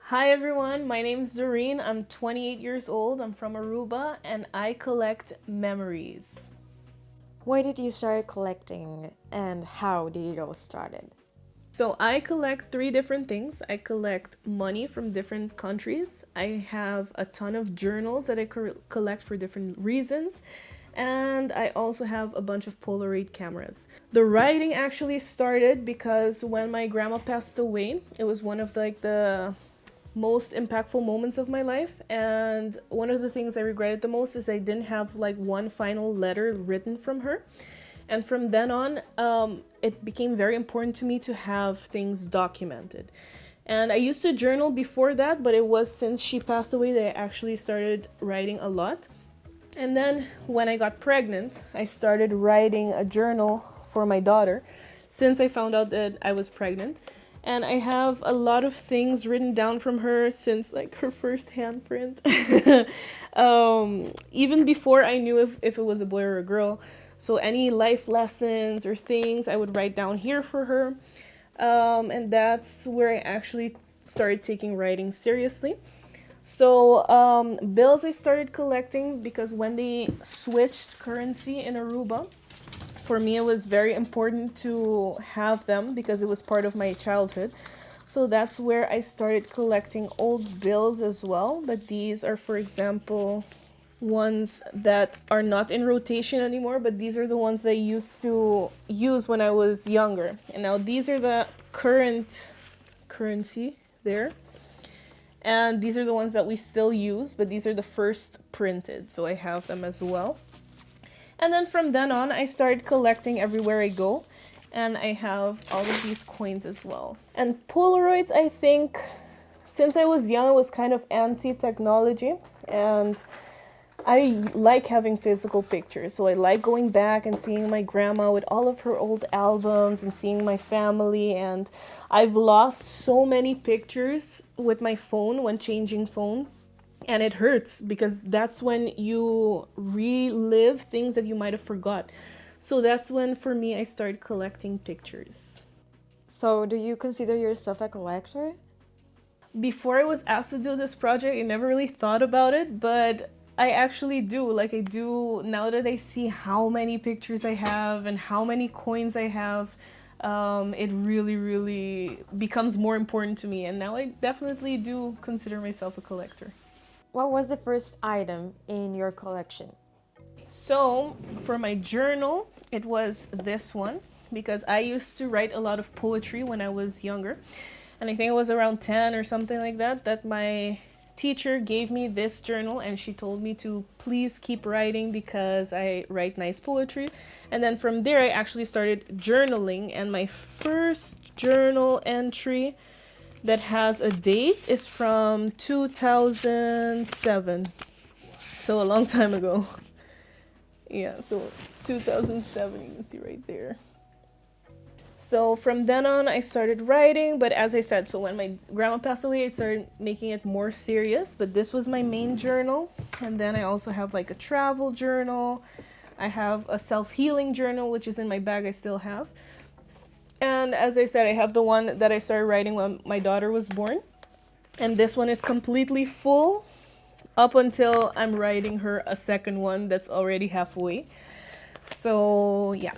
Hi everyone, my name is Dorene. I'm 28 years old. I'm from Aruba and I collect memories. Why did you start collecting and how did it all started? So I collect three different things. I collect money from different countries. I have a ton of journals that I collect for different reasons. And I also have a bunch of Polaroid cameras. The writing actually started because when my grandma passed away, it was one of the most impactful moments of my life, and one of the things I regretted the most is I didn't have like one final letter written from her. And from then on, it became very important to me to have things documented. And I used to journal before that, but it was since she passed away that I actually started writing a lot. And then when I got pregnant, I started writing a journal for my daughter since I found out that I was pregnant. And I have a lot of things written down from her since like her first handprint. Even before I knew if it was a boy or a girl. So any life lessons or things I would write down here for her. And that's where I actually started taking writing seriously. So bills I started collecting because when they switched currency in Aruba, for me it was very important to have them because it was part of my childhood. So that's where I started collecting old bills as well. But these are, for example, ones that are not in rotation anymore, but these are the ones that I used to use when I was younger. And now these are the current currency there. And these are the ones that we still use, but these are the first printed, so I have them as well. And then from then on, I started collecting everywhere I go, and I have all of these coins as well. And Polaroids, I think, since I was young, I was kind of anti-technology, and I like having physical pictures. So I like going back and seeing my grandma with all of her old albums and seeing my family. And I've lost so many pictures with my phone when changing phone. And it hurts because that's when you relive things that you might have forgot. So that's when, for me, I started collecting pictures. So, do you consider yourself a collector? Before I was asked to do this project, I never really thought about it, but I actually do. Like, I do now that I see how many pictures I have and how many coins I have. It really, really becomes more important to me. And now I definitely do consider myself a collector. What was the first item in your collection? So for my journal, it was this one because I used to write a lot of poetry when I was younger. And I think it was around 10 or something like that, that my teacher gave me this journal and she told me to please keep writing because I write nice poetry. And then from there, I actually started journaling, and my first journal entry that has a date is from 2007. So a long time ago. Yeah, so 2007, you can see right there. So from then on, I started writing, but as I said, so when my grandma passed away, I started making it more serious, but this was my main journal. And then I also have like a travel journal. I have a self-healing journal, which is in my bag, I still have. And as I said, I have the one that I started writing when my daughter was born. And this one is completely full up until I'm writing her a second one that's already halfway. So yeah,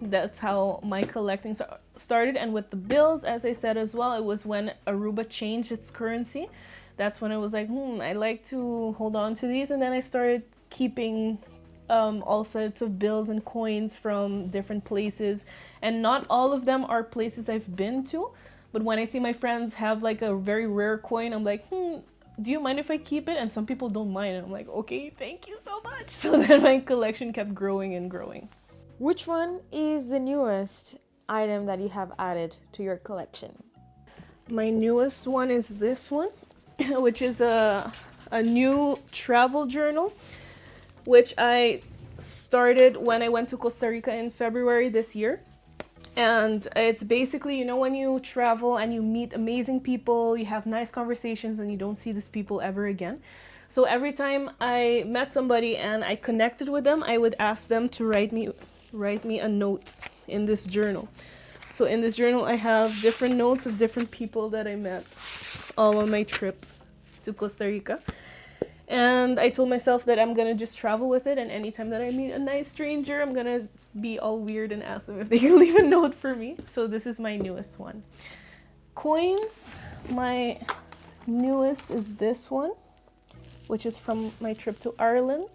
that's how my collecting started. And with the bills, as I said as well, it was when Aruba changed its currency. That's when I was like, I like to hold on to these. And then I started keeping all sorts of bills and coins from different places. And not all of them are places I've been to. But when I see my friends have like a very rare coin, I'm like, do you mind if I keep it? And some people don't mind. And I'm like, okay, thank you so much. So then my collection kept growing and growing. Which one is the newest item that you have added to your collection? My newest one is this one, which is a new travel journal, which I started when I went to Costa Rica in February this year. And it's basically, when you travel and you meet amazing people, you have nice conversations and you don't see these people ever again. So every time I met somebody and I connected with them, I would ask them to write me a note in this journal. So in this journal, I have different notes of different people that I met. all on my trip to Costa Rica. And I told myself that I'm gonna just travel with it, and anytime that I meet a nice stranger, I'm gonna be all weird and ask them if they can leave a note for me. So this is my newest one. Coins, my newest is this one, which is from my trip to Ireland.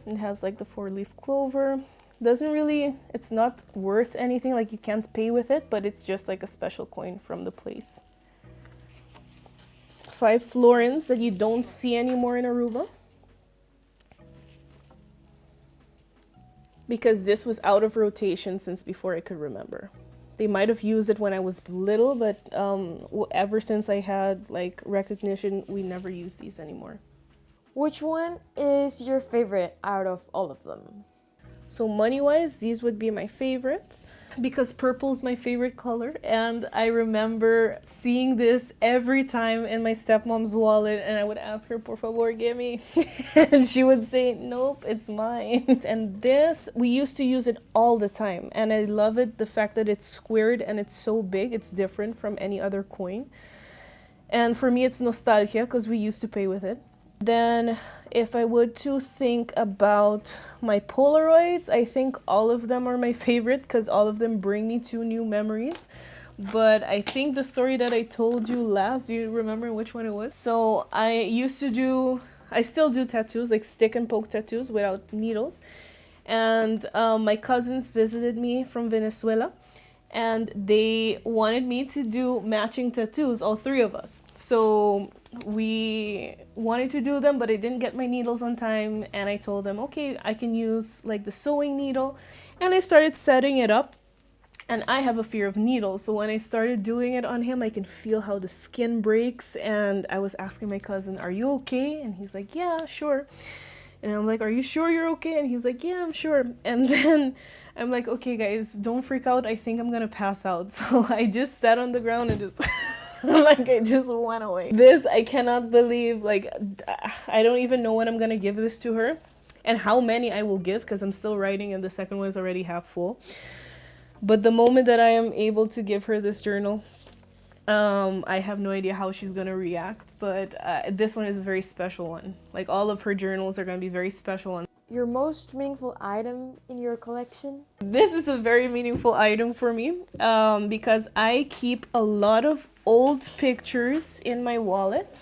It has like the 4-leaf clover. Doesn't really, it's not worth anything, like you can't pay with it, but it's just like a special coin from the place. 5 florins that you don't see anymore in Aruba, because this was out of rotation since before I could remember. They might have used it when I was little, but ever since I had like recognition, we never use these anymore. Which one is your favorite out of all of them? So money-wise, these would be my favorite, because purple is my favorite color, and I remember seeing this every time in my stepmom's wallet, and I would ask her, por favor, give me, and she would say, nope, it's mine. And this, we used to use it all the time, and I love it, the fact that it's squared and it's so big, it's different from any other coin. And for me, it's nostalgia, because we used to pay with it. Then if I would to think about my Polaroids, I think all of them are my favorite because all of them bring me to new memories. But I think the story that I told you last, do you remember which one it was? So I still do tattoos, like stick and poke tattoos without needles. And my cousins visited me from Venezuela, and they wanted me to do matching tattoos, all 3 of us. So we wanted to do them, but I didn't get my needles on time, and I told them, okay, I can use like the sewing needle. And I started setting it up, and I have a fear of needles, so when I started doing it on him, I can feel how the skin breaks. And I was asking my cousin, are you okay? And he's like, yeah, sure. And I'm like, are you sure you're okay? And he's like, yeah, I'm sure. And then I'm like, okay guys, don't freak out, I think I'm gonna pass out. So I just sat on the ground and just like I just went away. This, I cannot believe, like I don't even know when I'm gonna give this to her and how many I will give, because I'm still writing and the second one is already half full. But the moment that I am able to give her this journal, I have no idea how she's gonna react, but this one is a very special one. Like all of her journals are gonna be very special ones. Your most meaningful item in your collection? This is a very meaningful item for me because I keep a lot of old pictures in my wallet,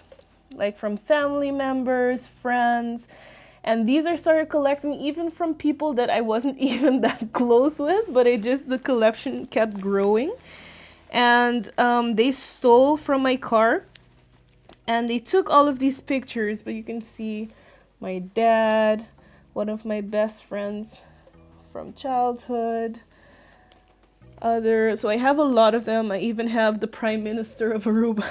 like from family members, friends, and these I started collecting even from people that I wasn't even that close with, but the collection kept growing. And they stole from my car, and they took all of these pictures, but you can see my dad, one of my best friends from childhood, so I have a lot of them. I even have the Prime Minister of Aruba,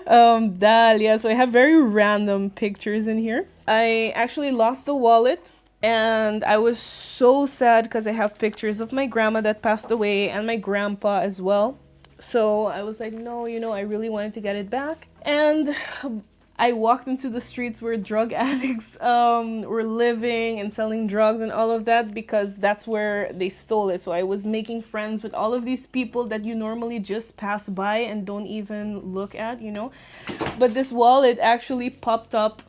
Dalia. So I have very random pictures in here. I actually lost the wallet, and I was so sad because I have pictures of my grandma that passed away and my grandpa as well. So I was like, no, I really wanted to get it back. And I walked into the streets where drug addicts were living and selling drugs and all of that, because that's where they stole it. So I was making friends with all of these people that you normally just pass by and don't even look at, But this wallet actually popped up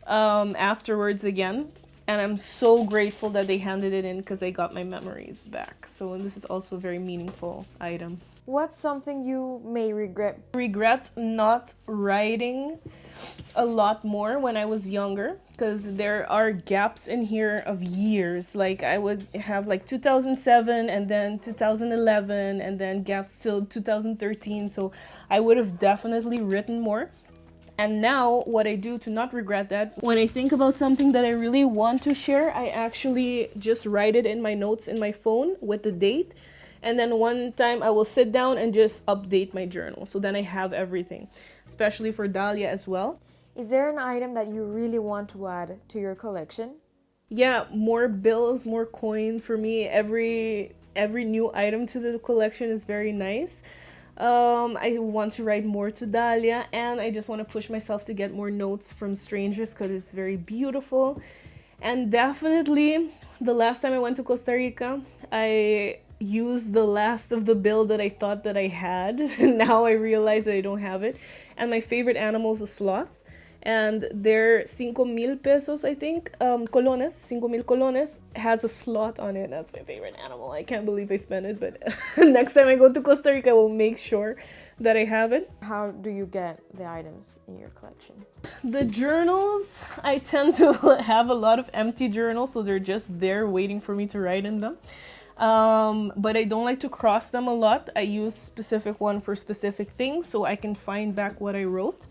afterwards again. And I'm so grateful that they handed it in, because I got my memories back. So this is also a very meaningful item. What's something you may regret? Regret not writing a lot more when I was younger, because there are gaps in here of years. Like I would have like 2007 and then 2011 and then gaps till 2013. So I would have definitely written more. And now what I do to not regret that, when I think about something that I really want to share, I actually just write it in my notes in my phone with the date. And then one time I will sit down and just update my journal. So then I have everything, especially for Dahlia as well. Is there an item that you really want to add to your collection? Yeah, more bills, more coins. For me, every new item to the collection is very nice. I want to write more to Dahlia, and I just want to push myself to get more notes from strangers because it's very beautiful. And definitely, the last time I went to Costa Rica, I use the last of the bill that I thought that I had. Now I realize that I don't have it. And my favorite animal is a sloth. And their 5,000 pesos, I think, colones, 5,000 colones, has a sloth on it. That's my favorite animal. I can't believe I spent it, but next time I go to Costa Rica, I will make sure that I have it. How do you get the items in your collection? The journals, I tend to have a lot of empty journals, so they're just there waiting for me to write in them. But I don't like to cross them a lot. I use specific one for specific things so I can find back what I wrote.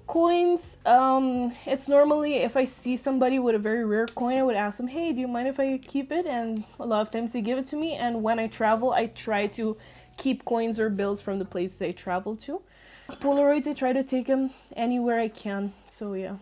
Coins, it's normally if I see somebody with a very rare coin, I would ask them, hey, do you mind if I keep it? And a lot of times they give it to me. And when I travel, I try to keep coins or bills from the places I travel to. Polaroids, I try to take them anywhere I can. So yeah.